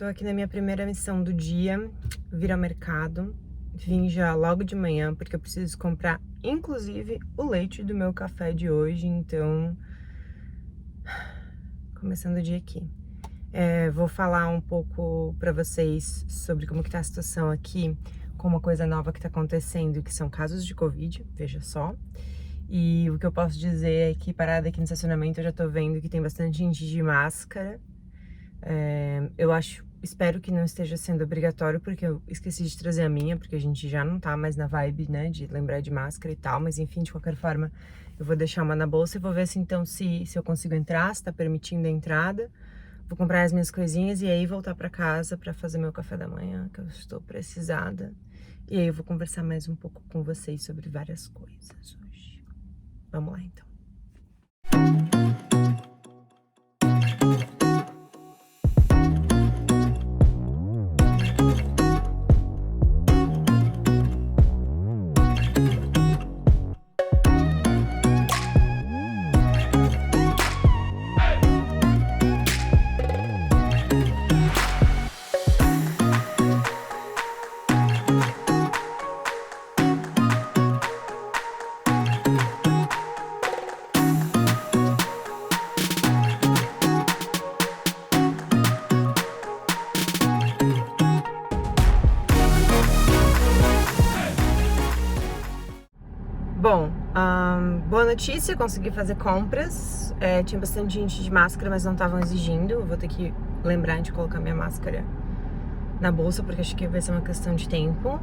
tô aqui na minha primeira missão do dia, vir ao mercado. Vim já logo de manhã, porque eu preciso comprar, inclusive, o leite do meu café de hoje, então... Começando o dia aqui. Vou falar um pouco pra vocês sobre como que tá a situação aqui, com uma coisa nova que tá acontecendo, que são casos de Covid, veja só. E o que eu posso dizer é que, parada aqui no estacionamento, eu já tô vendo que tem bastante gente de máscara. Espero que não esteja sendo obrigatório, porque eu esqueci de trazer a minha, porque a gente já não tá mais na vibe, né, de lembrar de máscara e tal, mas enfim, de qualquer forma, eu vou deixar uma na bolsa e vou ver se então se eu consigo entrar, se tá permitindo a entrada. Vou comprar as minhas coisinhas e aí voltar pra casa pra fazer meu café da manhã, que eu estou precisada. E aí eu vou conversar mais um pouco com vocês sobre várias coisas hoje. Vamos lá, então. Bom, boa notícia, consegui fazer compras. Tinha bastante gente de máscara, mas não estavam exigindo. Eu vou ter que lembrar de colocar minha máscara na bolsa, porque acho que vai ser uma questão de tempo.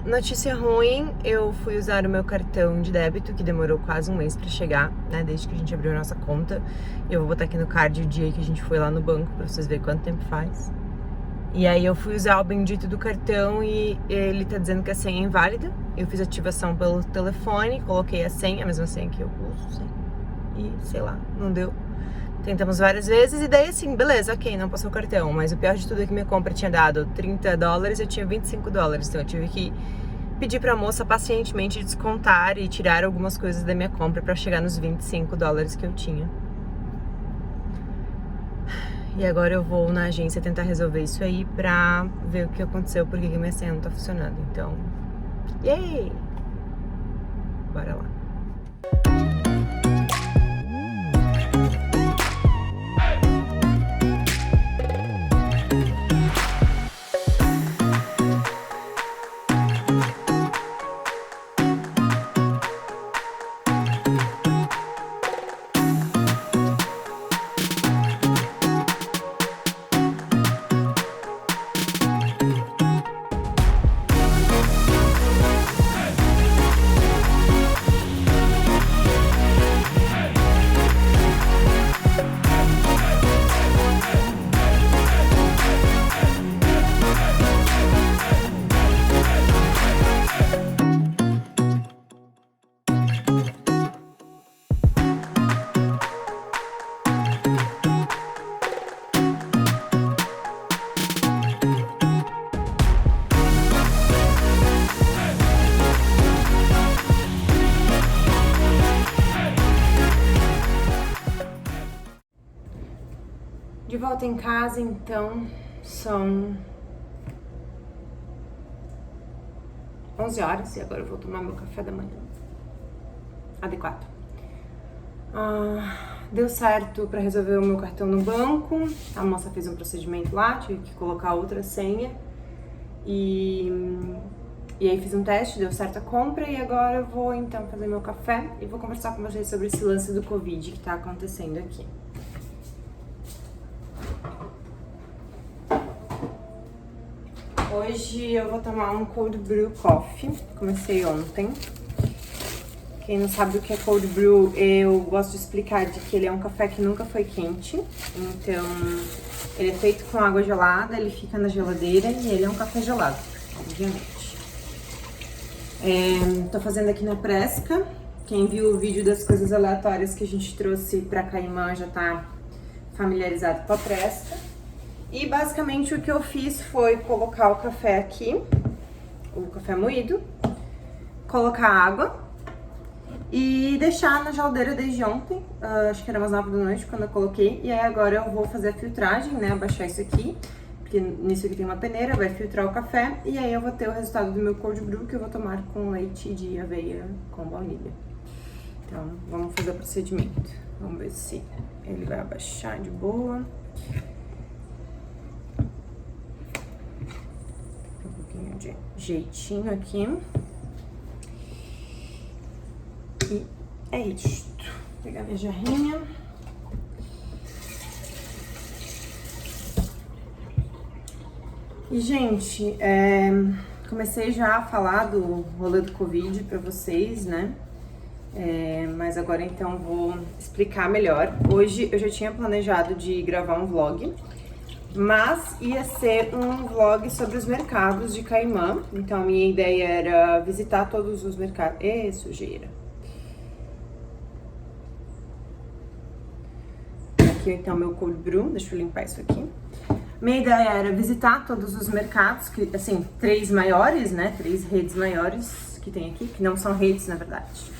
Notícia ruim, eu fui usar o meu cartão de débito, que demorou quase um mês pra chegar, né, desde que a gente abriu a nossa conta. Eu vou botar aqui no card o dia que a gente foi lá no banco, pra vocês verem quanto tempo faz. E aí eu fui usar o bendito do cartão e ele tá dizendo que a senha é inválida. Eu fiz ativação pelo telefone, coloquei a senha, a mesma senha que eu uso, e sei lá, não deu. Tentamos várias vezes e daí assim, beleza, ok, não passou o cartão. Mas o pior de tudo é que minha compra tinha dado $30 e eu tinha $25. Então eu tive que pedir pra moça pacientemente descontar e tirar algumas coisas da minha compra pra chegar nos $25 que eu tinha. E agora eu vou na agência tentar resolver isso aí pra ver o que aconteceu, porque minha senha não tá funcionando. Então, yay! Bora lá. De volta em casa, então, são 11 horas e agora eu vou tomar meu café da manhã adequado. Deu certo pra resolver o meu cartão no banco, a moça fez um procedimento lá, tive que colocar outra senha e aí fiz um teste, deu certo a compra e agora eu vou então fazer meu café e vou conversar com vocês sobre esse lance do Covid que tá acontecendo aqui. Hoje eu vou tomar um cold brew coffee, comecei ontem. Quem não sabe o que é cold brew, eu gosto de explicar de que ele é um café que nunca foi quente. Então, ele é feito com água gelada, ele fica na geladeira e ele é um café gelado, obviamente. Tô fazendo aqui na Presca. Quem viu o vídeo das coisas aleatórias que a gente trouxe pra Caimã já tá familiarizado com a Presca. E basicamente o que eu fiz foi colocar o café aqui, o café moído, colocar água e deixar na geladeira desde ontem, acho que era umas 9 da noite quando eu coloquei. E aí agora eu vou fazer a filtragem, né, abaixar isso aqui, porque nisso aqui tem uma peneira, vai filtrar o café e aí eu vou ter o resultado do meu cold brew que eu vou tomar com leite de aveia com baunilha. Então, vamos fazer o procedimento. Vamos ver se ele vai abaixar de boa. Um pouquinho de jeitinho aqui. E é isto. Vou pegar minha jarrinha. E, gente, comecei já a falar do rolê do Covid pra vocês, né? Mas agora então vou explicar melhor. Hoje eu já tinha planejado de gravar um vlog, mas ia ser um vlog sobre os mercados de Caimã. Então a minha ideia era visitar todos os mercados. Ê, sujeira! Aqui então meu cold brew, deixa eu limpar isso aqui. Minha ideia era visitar todos os mercados, que assim, 3 maiores, né? 3 redes maiores que tem aqui, que não são redes na verdade.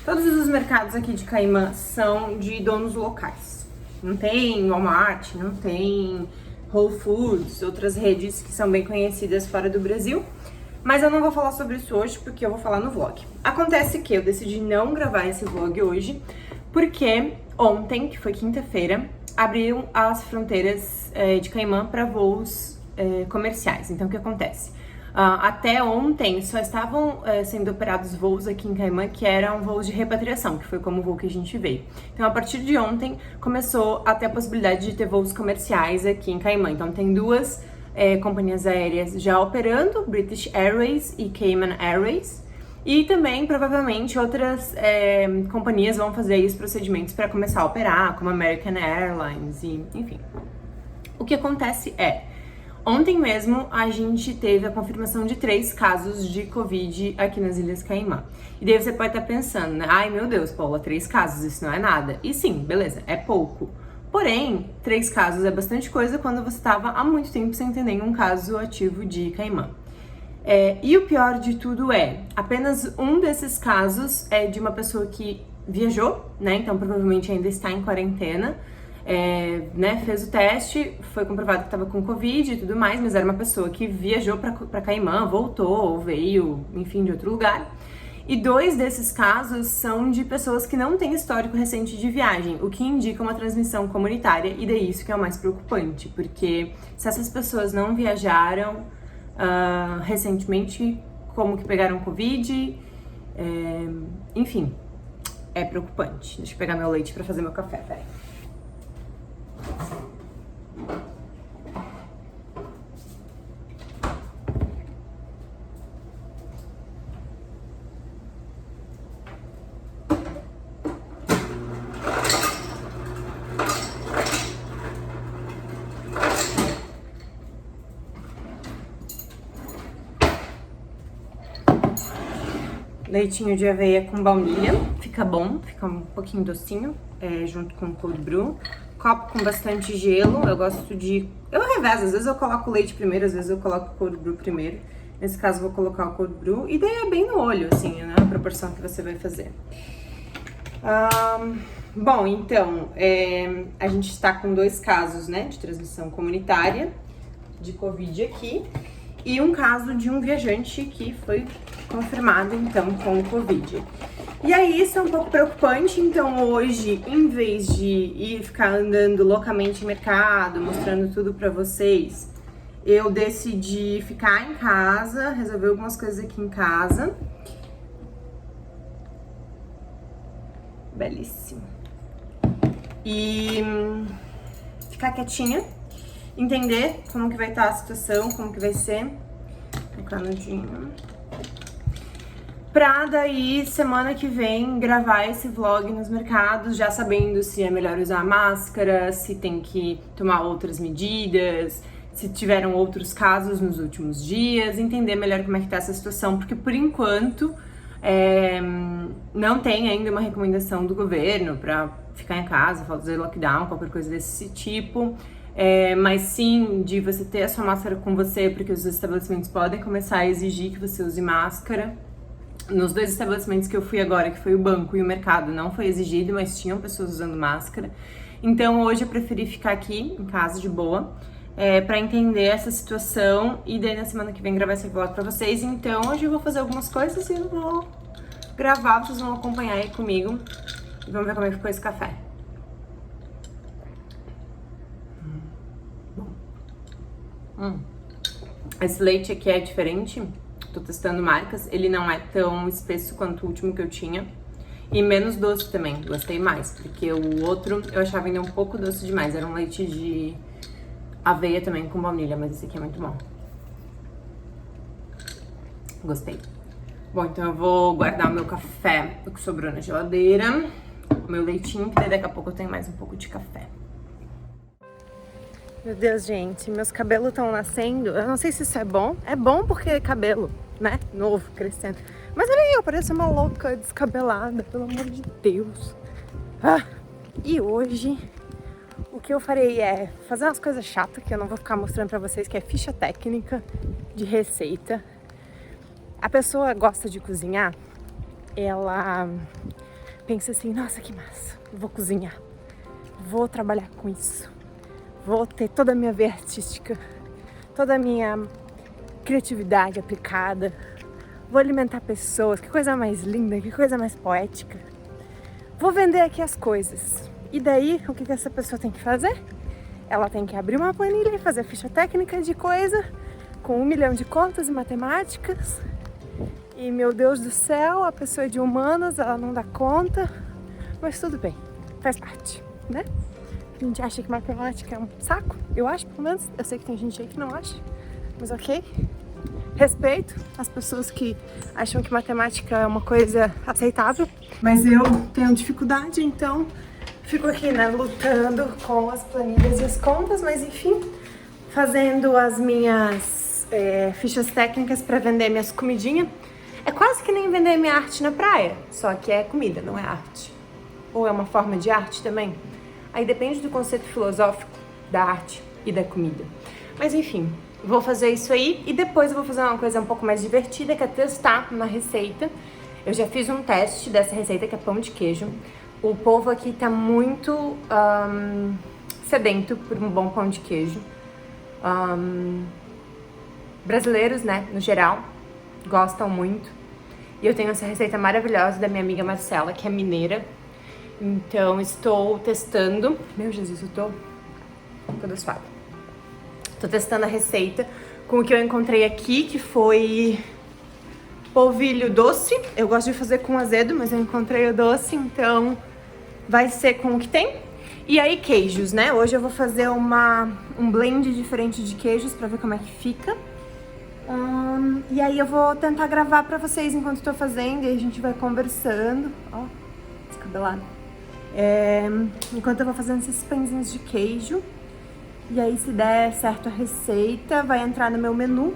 Todos os mercados aqui de Caimã são de donos locais. Não tem Walmart, não tem Whole Foods, outras redes que são bem conhecidas fora do Brasil. Mas eu não vou falar sobre isso hoje, porque eu vou falar no vlog. Acontece que eu decidi não gravar esse vlog hoje, porque ontem, que foi quinta-feira, abriram as fronteiras de Caimã para voos comerciais. Então, o que acontece? Até ontem só estavam sendo operados voos aqui em Caimã que eram voos de repatriação, que foi como o voo que a gente veio. Então, a partir de ontem, começou a ter a possibilidade de ter voos comerciais aqui em Caimã. Então, tem 2 companhias aéreas já operando, British Airways e Cayman Airways. E também, provavelmente, outras companhias vão fazer aí os procedimentos para começar a operar, como American Airlines e enfim. O que acontece ontem mesmo a gente teve a confirmação de 3 casos de Covid aqui nas Ilhas Caimã. E daí você pode estar pensando, né? Ai, meu Deus, Paula, 3 casos, isso não é nada. E sim, beleza, é pouco. Porém, 3 casos é bastante coisa quando você estava há muito tempo sem ter nenhum caso ativo de Caimã. E o pior de tudo apenas um desses casos é de uma pessoa que viajou, né? Então provavelmente ainda está em quarentena. Né, fez o teste, foi comprovado que estava com Covid e tudo mais, mas era uma pessoa que viajou para Caimã, voltou, veio, enfim, de outro lugar. E 2 desses casos são de pessoas que não têm histórico recente de viagem, o que indica uma transmissão comunitária, e daí isso que é o mais preocupante, porque se essas pessoas não viajaram recentemente, como que pegaram Covid, enfim, é preocupante. Deixa eu pegar meu leite para fazer meu café, peraí. Leitinho de aveia com baunilha, fica bom, fica um pouquinho docinho, junto com o cold brew. Copo com bastante gelo, eu gosto de... Eu revezo, às vezes eu coloco o leite primeiro, às vezes eu coloco o cold brew primeiro. Nesse caso eu vou colocar o cold brew, e daí é bem no olho, assim, né, a proporção que você vai fazer. Bom, então, a gente está com 2 casos, né, de transmissão comunitária de Covid aqui. E um caso de um viajante que foi confirmado, então, com o Covid. E aí, isso é um pouco preocupante, então hoje, em vez de ficar andando loucamente em mercado, mostrando tudo pra vocês, eu decidi ficar em casa, resolver algumas coisas aqui em casa. Belíssimo. E ficar quietinha, entender como que vai estar a situação, como que vai ser. Um canudinho. Pra daí, semana que vem, gravar esse vlog nos mercados, já sabendo se é melhor usar máscara, se tem que tomar outras medidas, se tiveram outros casos nos últimos dias, entender melhor como é que tá essa situação, porque por enquanto não tem ainda uma recomendação do governo pra ficar em casa, fazer lockdown, qualquer coisa desse tipo. Mas sim de você ter a sua máscara com você, porque os estabelecimentos podem começar a exigir que você use máscara. Nos 2 estabelecimentos que eu fui agora, que foi o banco e o mercado, não foi exigido, mas tinham pessoas usando máscara. Então hoje eu preferi ficar aqui em casa de boa. pra entender essa situação e daí na semana que vem gravar esse vlog pra vocês. Então hoje eu vou fazer algumas coisas e eu vou gravar, vocês vão acompanhar aí comigo e vamos ver como é que ficou esse café. Esse leite aqui é diferente, tô testando marcas, ele não é tão espesso quanto o último que eu tinha e menos doce também, gostei mais, porque o outro eu achava ainda um pouco doce demais, era um leite de aveia também com baunilha, mas esse aqui é muito bom. Gostei. Bom, então eu vou guardar o meu café, o que sobrou na geladeira, o meu leitinho, que daí daqui a pouco eu tenho mais um pouco de café. Meu Deus, gente, meus cabelos estão nascendo. Eu não sei se isso é bom. É bom porque é cabelo, né? Novo, crescendo. Mas olha aí, eu pareço uma louca descabelada, pelo amor de Deus. E hoje, o que eu farei é fazer umas coisas chatas, que eu não vou ficar mostrando pra vocês, que é ficha técnica de receita. A pessoa gosta de cozinhar, ela pensa assim, nossa, que massa, vou cozinhar, vou trabalhar com isso. Vou ter toda a minha veia artística, toda a minha criatividade aplicada. Vou alimentar pessoas, que coisa mais linda, que coisa mais poética. Vou vender aqui as coisas. E daí, o que essa pessoa tem que fazer? Ela tem que abrir uma planilha e fazer a ficha técnica de coisa, com 1 milhão de contas e matemáticas. E, meu Deus do céu, a pessoa é de humanas, ela não dá conta. Mas tudo bem, faz parte, né? A gente acha que matemática é um saco, eu acho, pelo menos. Eu sei que tem gente aí que não acha, mas ok. Respeito as pessoas que acham que matemática é uma coisa aceitável, mas eu tenho dificuldade, então fico aqui, né, lutando com as planilhas e as contas, mas enfim, fazendo as minhas fichas técnicas para vender minhas comidinhas. É quase que nem vender minha arte na praia, só que é comida, não é arte. Ou é uma forma de arte também. Aí depende do conceito filosófico da arte e da comida. Mas enfim, vou fazer isso aí e depois eu vou fazer uma coisa um pouco mais divertida, que é testar uma receita. Eu já fiz um teste dessa receita, que é pão de queijo. O povo aqui tá muito sedento por um bom pão de queijo. Brasileiros, né, no geral, gostam muito. E eu tenho essa receita maravilhosa da minha amiga Marcela, que é mineira. Então, estou testando... Meu Jesus, eu tô toda suave. Tô testando a receita com o que eu encontrei aqui, que foi polvilho doce. Eu gosto de fazer com azedo, mas eu encontrei o doce, então vai ser com o que tem. E aí, queijos, né? Hoje eu vou fazer um blend diferente de queijos pra ver como é que fica. E aí eu vou tentar gravar pra vocês enquanto tô fazendo, e a gente vai conversando. Ó, descabelado. Enquanto eu vou fazendo esses pãezinhos de queijo. E aí, se der certo a receita, vai entrar no meu menu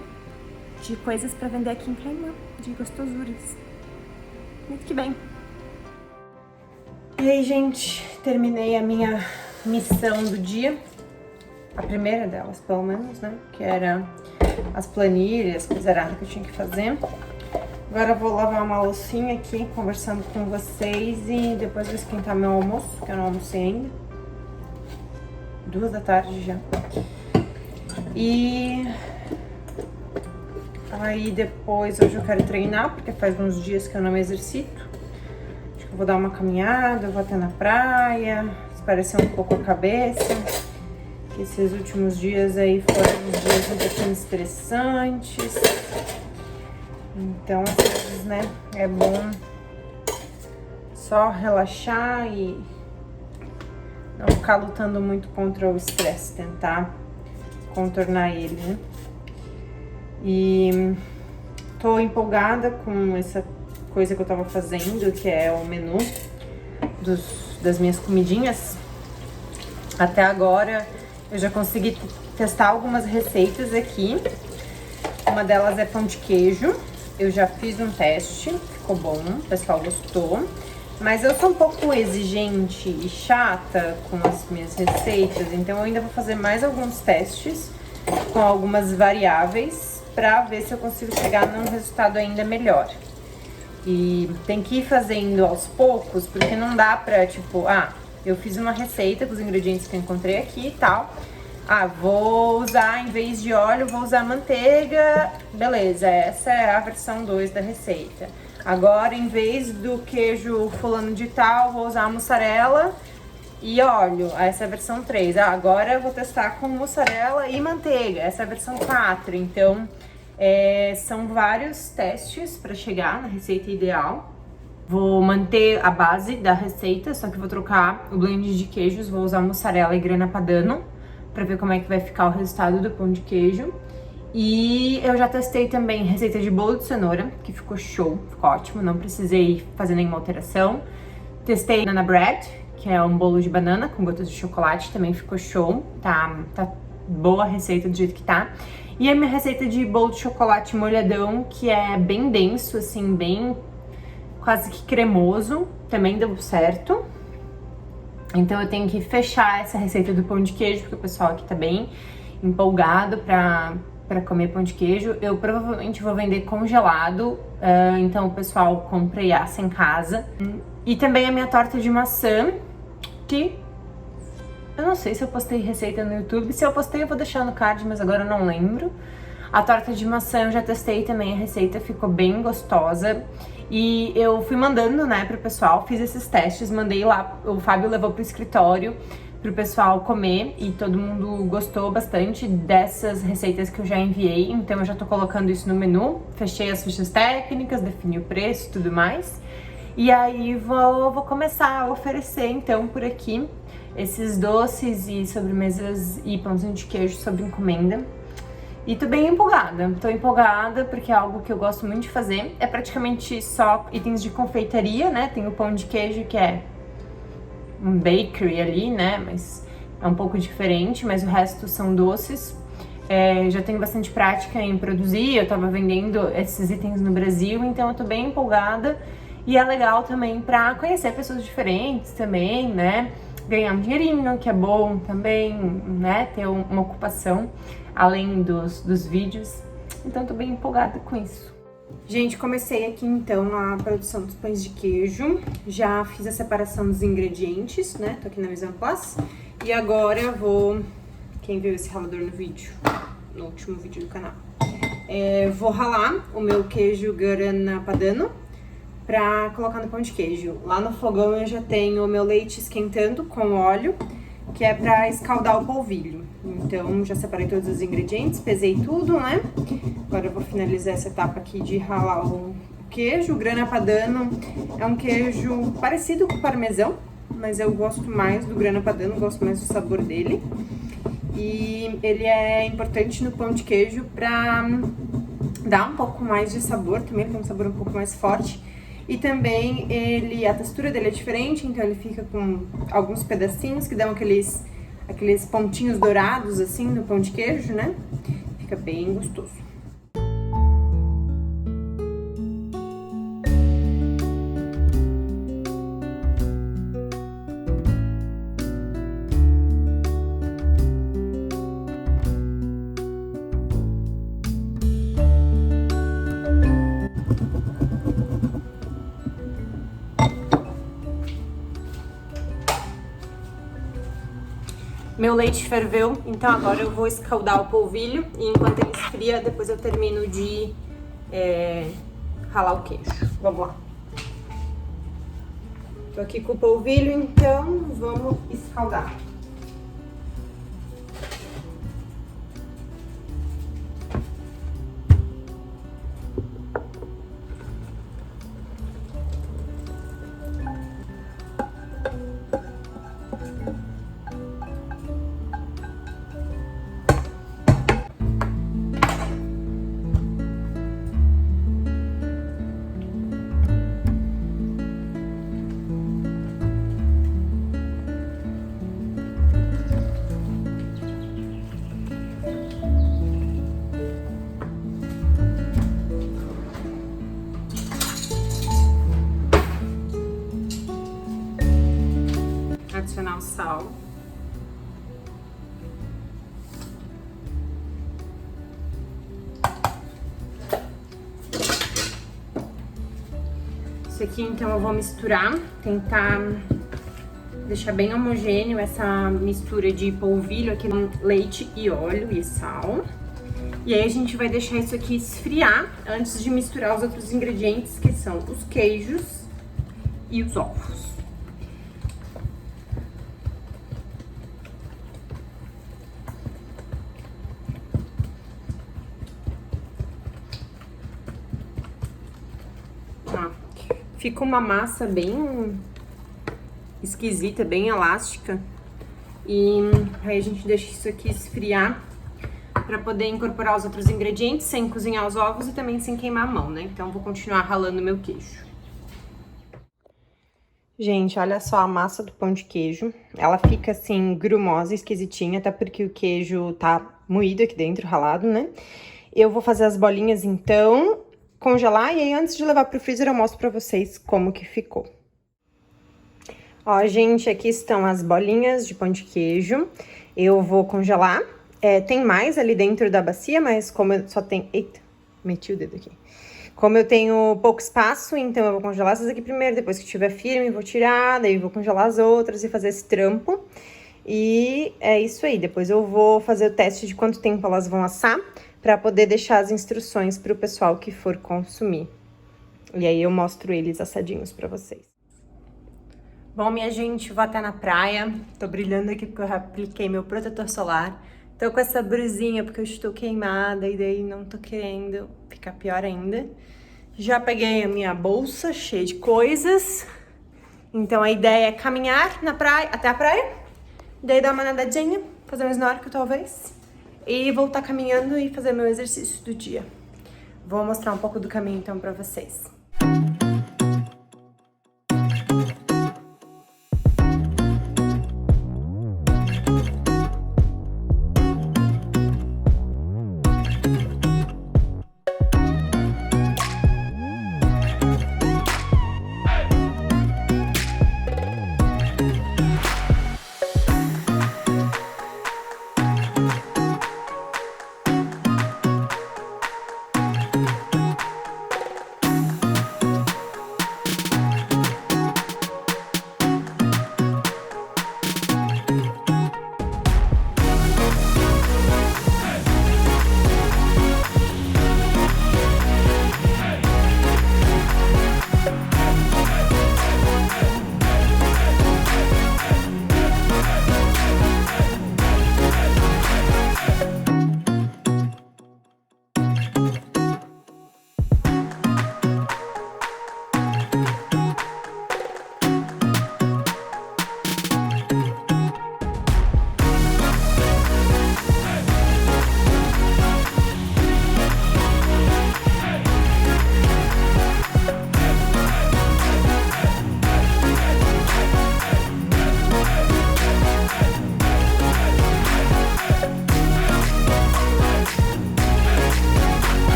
de coisas pra vender aqui em Caimã, de gostosuras. Muito que bem. E aí, gente, terminei a minha missão do dia. A primeira delas, pelo menos, né? Que era as planilhas, coisa errada que eu tinha que fazer. Agora eu vou lavar uma loucinha aqui, conversando com vocês, e depois vou esquentar meu almoço, que eu não almocei ainda. 2 da tarde já. E aí depois, hoje eu quero treinar, porque faz uns dias que eu não me exercito. Acho que eu vou dar uma caminhada, vou até na praia, espairecer um pouco a cabeça. Esses últimos dias aí foram uns dias um pouquinho estressantes. Então, às vezes, né, é bom só relaxar e não ficar lutando muito contra o estresse, tentar contornar ele, né? E tô empolgada com essa coisa que eu tava fazendo, que é o menu das minhas comidinhas. Até agora eu já consegui testar algumas receitas aqui. Uma delas é pão de queijo. Eu já fiz um teste, ficou bom, o pessoal gostou. Mas eu sou um pouco exigente e chata com as minhas receitas, então eu ainda vou fazer mais alguns testes com algumas variáveis pra ver se eu consigo chegar num resultado ainda melhor. E tem que ir fazendo aos poucos, porque não dá pra, tipo, eu fiz uma receita com os ingredientes que eu encontrei aqui e tal. Ah, vou usar, em vez de óleo, vou usar manteiga. Beleza, essa é a versão 2 da receita. Agora, em vez do queijo fulano de tal, vou usar mussarela e óleo. Essa é a versão 3. Ah, agora eu vou testar com mussarela e manteiga. Essa é a versão 4. Então, são vários testes para chegar na receita ideal. Vou manter a base da receita, só que vou trocar o blend de queijos. Vou usar mussarela e grana padano para ver como é que vai ficar o resultado do pão de queijo. E eu já testei também receita de bolo de cenoura, que ficou show, ficou ótimo, não precisei fazer nenhuma alteração. Testei banana bread, que é um bolo de banana com gotas de chocolate, também ficou show, tá boa a receita do jeito que tá. E a minha receita de bolo de chocolate molhadão, que é bem denso, assim, bem quase que cremoso, também deu certo. Então eu tenho que fechar essa receita do pão de queijo, porque o pessoal aqui tá bem empolgado pra comer pão de queijo. Eu provavelmente vou vender congelado, então o pessoal compra e assa em casa. E também a minha torta de maçã, que eu não sei se eu postei receita no YouTube. Se eu postei, eu vou deixar no card, mas agora eu não lembro. A torta de maçã eu já testei também, a receita ficou bem gostosa. E eu fui mandando, né, pro pessoal, fiz esses testes, mandei lá, o Fábio levou pro escritório pro pessoal comer e todo mundo gostou bastante dessas receitas que eu já enviei. Então eu já tô colocando isso no menu, fechei as fichas técnicas, defini o preço e tudo mais. E aí vou começar a oferecer então por aqui esses doces e sobremesas e pãozinho de queijo sob encomenda. E tô bem empolgada porque é algo que eu gosto muito de fazer. É praticamente só itens de confeitaria, né? Tem o pão de queijo que é um bakery ali, né? Mas é um pouco diferente, mas o resto são doces. Já tenho bastante prática em produzir, eu tava vendendo esses itens no Brasil, então eu tô bem empolgada. E é legal também pra conhecer pessoas diferentes também, né? Ganhar um dinheirinho, que é bom também, né? Ter uma ocupação além dos vídeos. Então tô bem empolgada com isso. Gente, comecei aqui então a produção dos pães de queijo. Já fiz a separação dos ingredientes, né? Tô aqui na mise en place. E agora eu vou... Quem viu esse ralador no vídeo? No último vídeo do canal. Vou ralar o meu queijo grana padano pra colocar no pão de queijo. Lá no fogão eu já tenho o meu leite esquentando com óleo, que é pra escaldar o polvilho. Então já separei todos os ingredientes, pesei tudo, né? Agora eu vou finalizar essa etapa aqui de ralar o queijo. O grana padano é um queijo parecido com o parmesão, mas eu gosto mais do grana padano, gosto mais do sabor dele. E ele é importante no pão de queijo pra dar um pouco mais de sabor também, ele tem um sabor um pouco mais forte. E também a textura dele é diferente, então ele fica com alguns pedacinhos que dão aqueles pontinhos dourados assim no pão de queijo, né? Fica bem gostoso. Meu leite ferveu, então agora eu vou escaldar o polvilho e enquanto ele esfria, depois eu termino de ralar o queijo. Vamos lá. Tô aqui com o polvilho, então vamos escaldar. Adicionar o sal. Isso aqui então eu vou misturar, tentar deixar bem homogêneo essa mistura de polvilho aqui com leite e óleo e sal. E aí a gente vai deixar isso aqui esfriar antes de misturar os outros ingredientes, que são os queijos e os ovos. Ó, fica uma massa bem esquisita, bem elástica. E aí a gente deixa isso aqui esfriar para poder incorporar os outros ingredientes sem cozinhar os ovos e também sem queimar a mão, né? Então vou continuar ralando meu queijo. Gente, olha só a massa do pão de queijo. Ela fica assim grumosa, esquisitinha, até porque o queijo tá moído aqui dentro, ralado, né? Eu vou fazer as bolinhas então, congelar e aí antes de levar pro freezer eu mostro pra vocês como que ficou. Ó, gente, aqui estão as bolinhas de pão de queijo. Eu vou congelar. Tem mais ali dentro da bacia, mas como eu só tenho... Eita, meti o dedo aqui. Como eu tenho pouco espaço, então eu vou congelar essas aqui primeiro. Depois que estiver firme, vou tirar. Daí vou congelar as outras e fazer esse trampo. E é isso aí. Depois eu vou fazer o teste de quanto tempo elas vão assar, pra poder deixar as instruções pro pessoal que for consumir. E aí eu mostro eles assadinhos pra vocês. Bom, minha gente, vou até na praia. Tô brilhando aqui porque eu apliquei meu protetor solar. Tô com essa brusinha porque eu estou queimada e daí não tô querendo ficar pior ainda. Já peguei a minha bolsa cheia de coisas. Então a ideia é caminhar na praia, até a praia. Daí dar uma nadadinha, fazer um snorkel talvez. E voltar caminhando e fazer meu exercício do dia. Vou mostrar um pouco do caminho então pra vocês.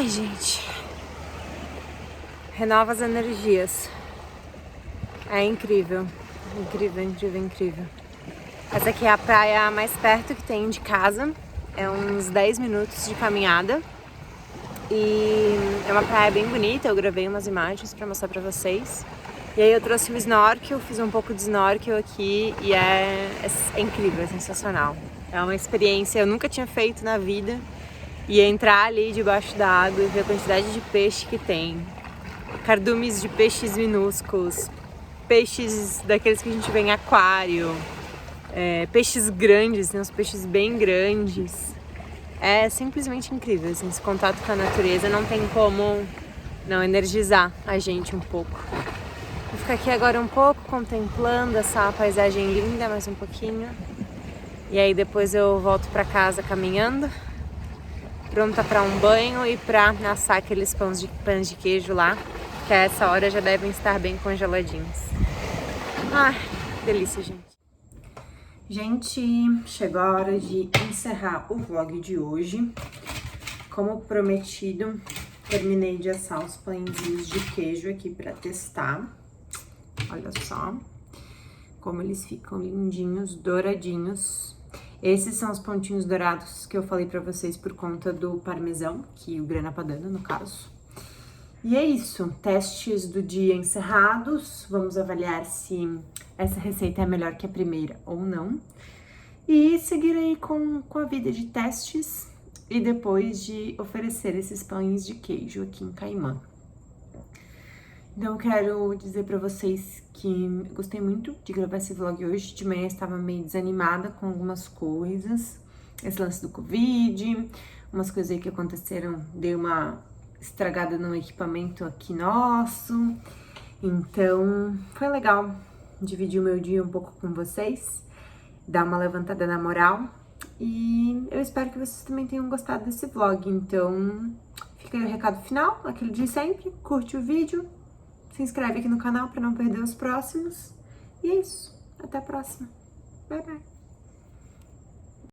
Ai, gente. Renova as energias. É incrível. Incrível, incrível, incrível. Essa aqui é a praia mais perto que tem de casa. É uns 10 minutos de caminhada. E é uma praia bem bonita. Eu gravei umas imagens pra mostrar pra vocês. E aí eu trouxe o snorkel, fiz um pouco de snorkel aqui. E é incrível, é sensacional. É uma experiência que eu nunca tinha feito na vida. E entrar ali debaixo da água e ver a quantidade de peixe que tem. Cardumes de peixes minúsculos. Peixes daqueles que a gente vê em aquário. Peixes grandes, tem uns peixes bem grandes. É simplesmente incrível, assim, esse contato com a natureza não tem como não energizar a gente um pouco. Vou ficar aqui agora um pouco contemplando essa paisagem linda, mais um pouquinho. E aí depois eu volto pra casa caminhando, pronta pra um banho e pra assar aqueles pães de queijo lá, que a essa hora já devem estar bem congeladinhos. Ai, delícia, gente. Gente, chegou a hora de encerrar o vlog de hoje. Como prometido, terminei de assar os pãezinhos de queijo aqui pra testar. Olha só como eles ficam lindinhos, douradinhos. Esses são os pontinhos dourados que eu falei pra vocês por conta do parmesão, que o grana padano, no caso. E é isso, testes do dia encerrados. Vamos avaliar se essa receita é melhor que a primeira ou não. E seguir aí com a vida de testes e depois de oferecer esses pães de queijo aqui em Caimã. Então eu quero dizer pra vocês que eu gostei muito de gravar esse vlog hoje. De manhã eu estava meio desanimada com algumas coisas. Esse lance do Covid, umas coisas aí que aconteceram, dei uma estragada no equipamento aqui nosso. Então foi legal dividir o meu dia um pouco com vocês, dar uma levantada na moral. E eu espero que vocês também tenham gostado desse vlog. Então fica aí o recado final, aquele de sempre. Curte o vídeo, se inscreve aqui no canal para não perder os próximos. E é isso, até a próxima. Bye, bye.